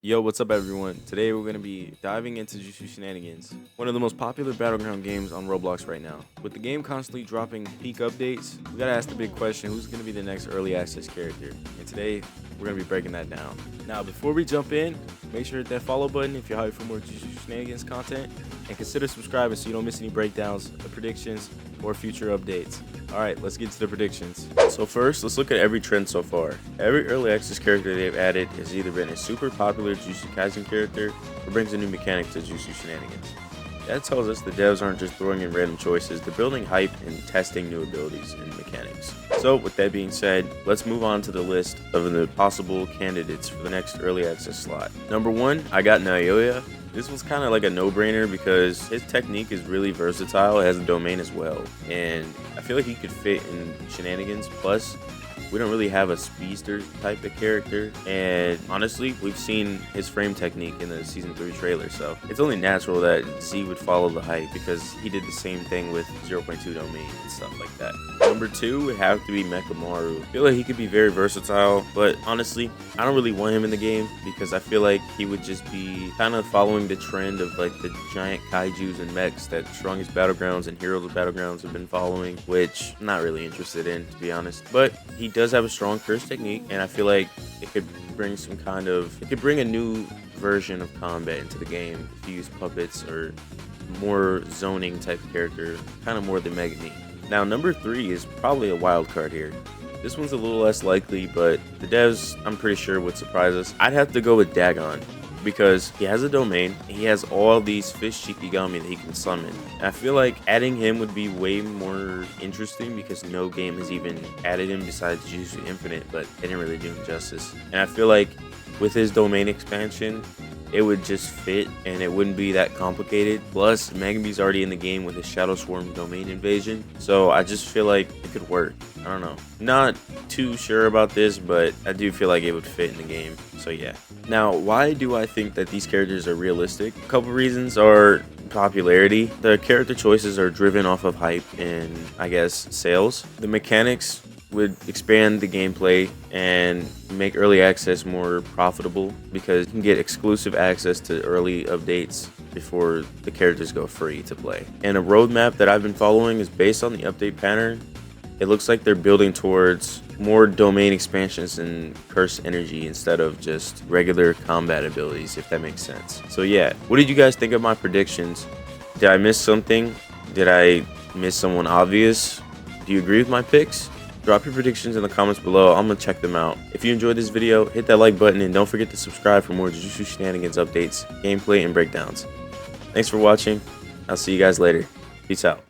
Yo, what's up everyone? Today we're going to be diving into Jujutsu Shenanigans, one of the most popular battleground games on Roblox right now. With the game constantly dropping peak updates, we gotta ask the big question, who's going to be the next early access character? And today, we're going to be breaking that down. Now, before we jump in, make sure to hit that follow button if you're hyped for more Jujutsu Shenanigans content, and consider subscribing so you don't miss any breakdowns, the predictions, or future updates. Alright, let's get to the predictions. So first, let's look at every trend so far. Every early access character they've added has either been a super popular jujutsukaisen character or brings a new mechanic to Jujutsu Shenanigans. That tells us the devs aren't just throwing in random choices, they're building hype and testing new abilities and mechanics. So with that being said, let's move on to the list of the possible candidates for the next early access slot. Number 1, I got Naoya. This was kind of like a no-brainer because his technique is really versatile. It has a domain as well, and I feel like he could fit in Shenanigans. Plus, we don't really have a speedster type of character, and honestly, we've seen his frame technique in the Season 3 trailer, so it's only natural that Z would follow the hype because he did the same thing with 0.2 domain and stuff like that. Number 2 would have to be Mechamaru. I feel like he could be very versatile, but honestly, I don't really want him in the game because I feel like he would just be kind of following the trend of like the giant kaijus and mechs that Strongest Battlegrounds and Heroes of Battlegrounds have been following, which I'm not really interested in, to be honest. But he does have a strong curse technique, and I feel like it could bring a new version of combat into the game if you use puppets or more zoning type of character, kind of more than Megami. Now, number 3 is probably a wild card here. This one's a little less likely, but the devs, I'm pretty sure, would surprise us. I'd have to go with Dagon because he has a domain, he has all these fish Shikigami that he can summon. And I feel like adding him would be way more interesting because no game has even added him besides Jujutsu Infinite, but they didn't really do him justice. And I feel like with his domain expansion, it would just fit and it wouldn't be that complicated. Plus, Megami's already in the game with his Shadow Swarm domain invasion, so I just feel like it could work. I don't know. Not too sure about this, but I do feel like it would fit in the game, so yeah. Now, why do I think that these characters are realistic? A couple reasons are popularity. The character choices are driven off of hype and, I guess, sales. The mechanics would expand the gameplay and make early access more profitable because you can get exclusive access to early updates before the characters go free to play. And a roadmap that I've been following is based on the update pattern. It looks like they're building towards more domain expansions and curse energy instead of just regular combat abilities, if that makes sense. So yeah, what did you guys think of my predictions? Did I miss something? Did I miss someone obvious? Do you agree with my picks? Drop your predictions in the comments below. I'm gonna check them out. If you enjoyed this video, hit that like button and don't forget to subscribe for more Jujutsu Shenanigans updates, gameplay, and breakdowns. Thanks for watching. I'll see you guys later. Peace out.